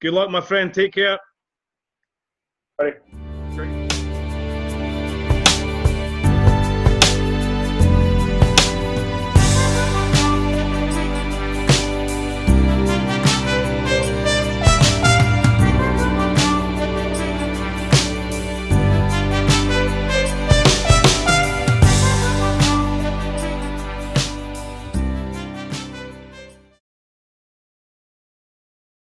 Good luck, my friend. Take care. Bye.